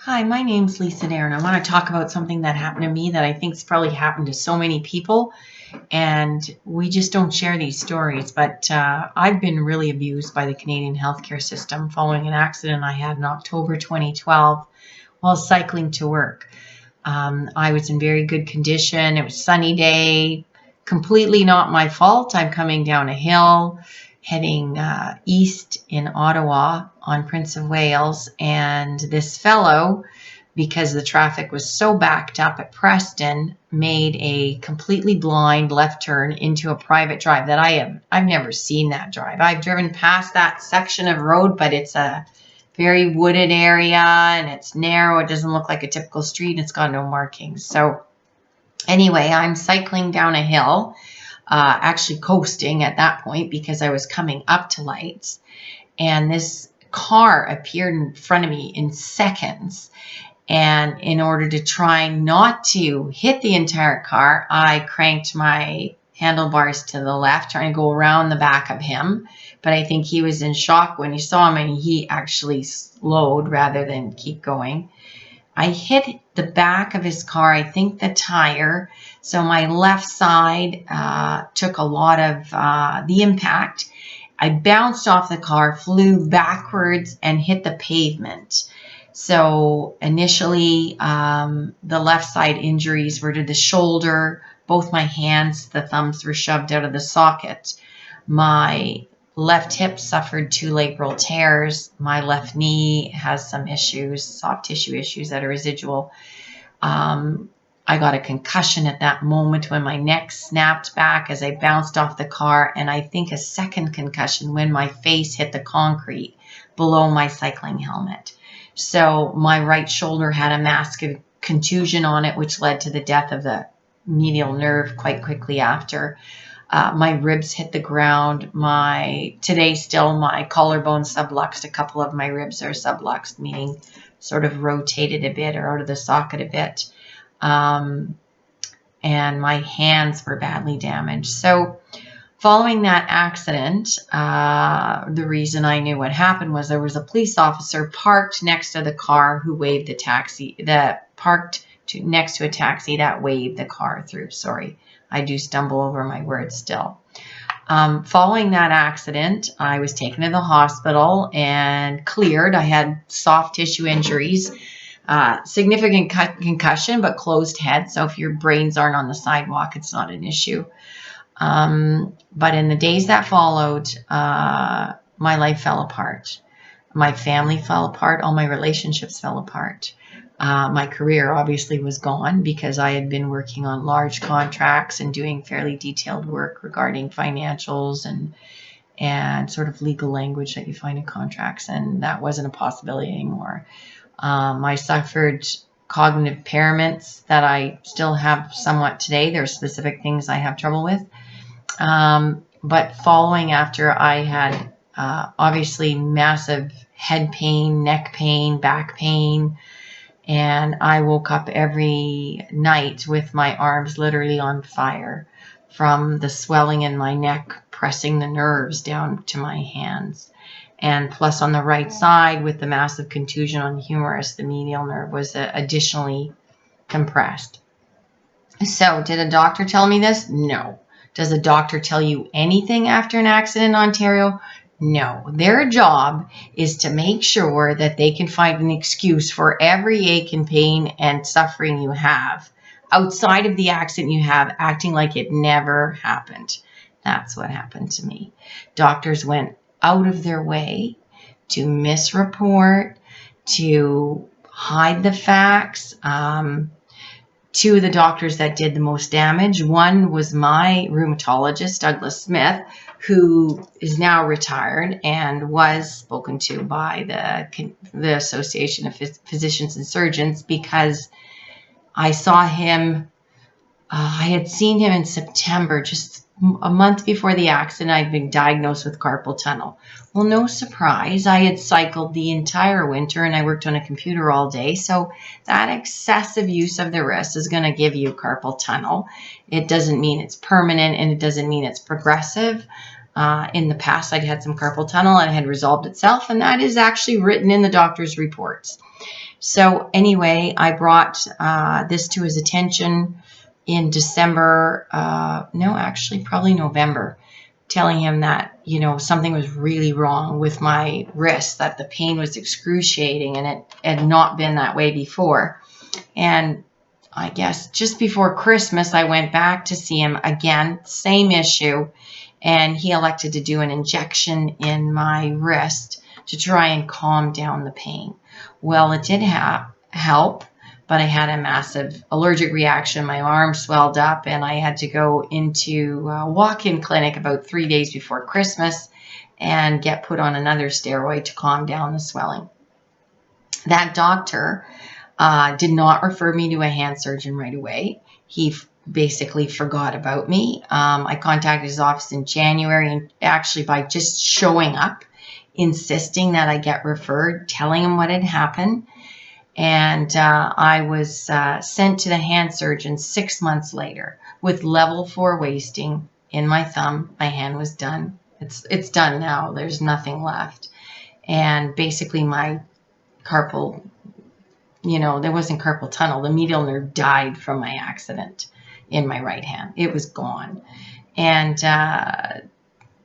Hi, my name's Lisa Dare, and I want to talk about something that happened to me that I think's probably happened to so many people, and we just don't share these stories. But I've been really abused by the Canadian healthcare system following an accident I had in October 2012 while cycling to work. I was in very good condition. It was a sunny day, completely not my fault. I'm coming down a hill, heading east in Ottawa on Prince of Wales, and this fellow, because the traffic was so backed up at Preston, made a completely blind left turn into a private drive that I've never seen that drive. I've driven past that section of road, but it's a very wooded area and it's narrow. It doesn't look like a typical street. It's got no markings. So anyway, I'm cycling down a hill, actually coasting at that point because I was coming up to lights, and this car appeared in front of me in seconds. And in order to try not to hit the entire car, I cranked my handlebars to the left, trying to go around the back of him. But I think he was in shock when he saw me, and he actually slowed rather than keep going. I hit the back of his car, I think the tire. So my left side took a lot of the impact. I bounced off the car, flew backwards, and hit the pavement. So initially, the left side injuries were to the shoulder. Both my hands, the thumbs were shoved out of the socket. My left hip suffered 2 labral tears. My left knee has some issues, soft tissue issues that are residual. I got a concussion at that moment when my neck snapped back as I bounced off the car, and I think a second concussion when my face hit the concrete below my cycling helmet. So my right shoulder had a massive contusion on it, which led to the death of the medial nerve quite quickly after. My ribs hit the ground. Today still my collarbone subluxed. A couple of my ribs are subluxed, meaning sort of rotated a bit or out of the socket a bit. And my hands were badly damaged. So following that accident, the reason I knew what happened was there was a police officer parked next to the car who waved the taxi, next to a taxi that waved the car through. Sorry, I do stumble over my words still. Following that accident, I was taken to the hospital and cleared. I had soft tissue injuries, significant concussion, but closed head. So if your brains aren't on the sidewalk, it's not an issue. But in the days that followed, my life fell apart. My family fell apart. All my relationships fell apart. My career obviously was gone because I had been working on large contracts and doing fairly detailed work regarding financials and sort of legal language that you find in contracts, and that wasn't a possibility anymore. I suffered cognitive impairments that I still have somewhat today. There are specific things I have trouble with. But following after I had obviously massive head pain, neck pain, back pain, and I woke up every night with my arms literally on fire from the swelling in my neck, pressing the nerves down to my hands. And plus on the right side with the massive contusion on the humerus, the medial nerve was additionally compressed. So did a doctor tell me this? No. Does a doctor tell you anything after an accident in Ontario? No. Their job is to make sure that they can find an excuse for every ache and pain and suffering you have outside of the accident you have, acting like it never happened. That's what happened to me. Doctors went out of their way to misreport, to hide the facts. 2 of the doctors that did the most damage. One was my rheumatologist, Douglas Smith, who is now retired and was spoken to by the Association of Physicians and Surgeons because I saw him. I had seen him in September, just a month before the accident. I'd been diagnosed with carpal tunnel. Well, no surprise. I had cycled the entire winter and I worked on a computer all day. So that excessive use of the wrist is going to give you carpal tunnel. It doesn't mean it's permanent and it doesn't mean it's progressive. In the past, I'd had some carpal tunnel and it had resolved itself, and that is actually written in the doctor's reports. So anyway, I brought this to his attention in December, no, actually probably November, telling him that, you know, something was really wrong with my wrist, that the pain was excruciating and it had not been that way before. And I guess just before Christmas, I went back to see him again, same issue, and he elected to do an injection in my wrist to try and calm down the pain. Well, it did help, but I had a massive allergic reaction. My arm swelled up, and I had to go into a walk-in clinic about 3 days before Christmas and get put on another steroid to calm down the swelling. That doctor did not refer me to a hand surgeon right away. He basically forgot about me. I contacted his office in January, and actually by just showing up, insisting that I get referred, telling him what had happened. And I was sent to the hand surgeon 6 months later with level 4 wasting in my thumb. My hand was done. It's done now. There's nothing left. And basically my carpal, you know, there wasn't carpal tunnel. The medial nerve died from my accident in my right hand. It was gone. And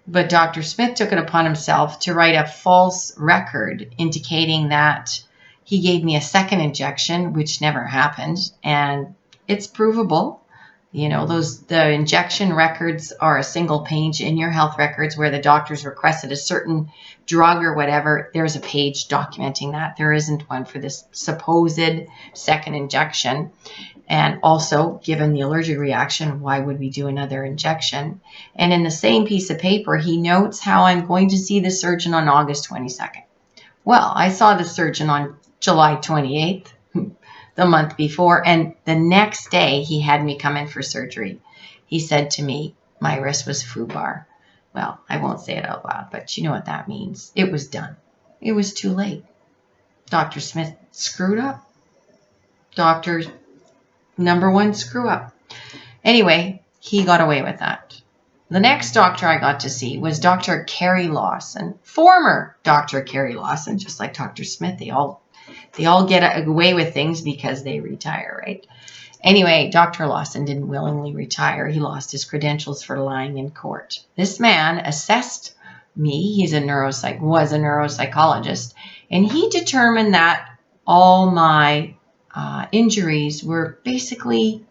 but Dr. Smith took it upon himself to write a false record indicating that he gave me a second injection, which never happened. And it's provable. You know, the injection records are a single page in your health records where the doctors requested a certain drug or whatever. There's a page documenting that. There isn't one for this supposed second injection. And also, given the allergic reaction, why would we do another injection? And in the same piece of paper, he notes how I'm going to see the surgeon on August 22nd. Well, I saw the surgeon on July 28th. The month before, and the next day he had me come in for surgery. He said to me, my wrist was foobar. Well, I won't say it out loud, but you know what that means. It was done. It was too late. Dr. Smith screwed up. Doctor number one screw up. Anyway, he got away with that. The next doctor I got to see was Dr. Carrie Lawson, former Dr. Carrie Lawson, just like Dr. Smith. They all get away with things because they retire, right? Anyway, Dr. Lawson didn't willingly retire. He lost his credentials for lying in court. This man assessed me. He's was a neuropsychologist, and he determined that all my injuries were basically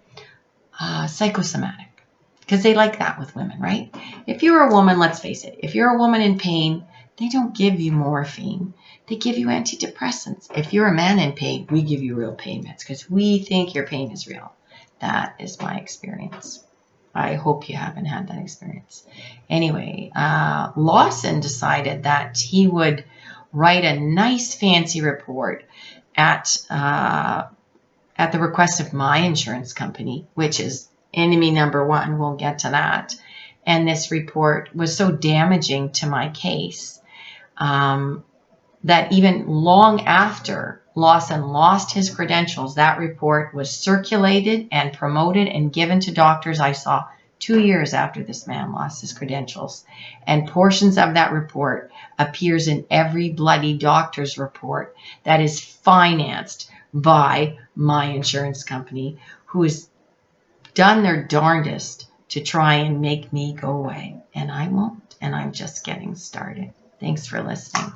psychosomatic, because they like that with women, right? If you're a woman, let's face it, if you're a woman in pain, they don't give you morphine. They give you antidepressants. If you're a man in pain, we give you real pain meds because we think your pain is real. That is my experience. I hope you haven't had that experience. Anyway, Lawson decided that he would write a nice fancy report at the request of my insurance company, which is enemy number one. We'll get to that. And this report was so damaging to my case that even long after Lawson lost his credentials, that report was circulated and promoted and given to doctors I saw 2 years after this man lost his credentials. And portions of that report appears in every bloody doctor's report that is financed by my insurance company, who has done their darndest to try and make me go away. And I won't. And I'm just getting started. Thanks for listening.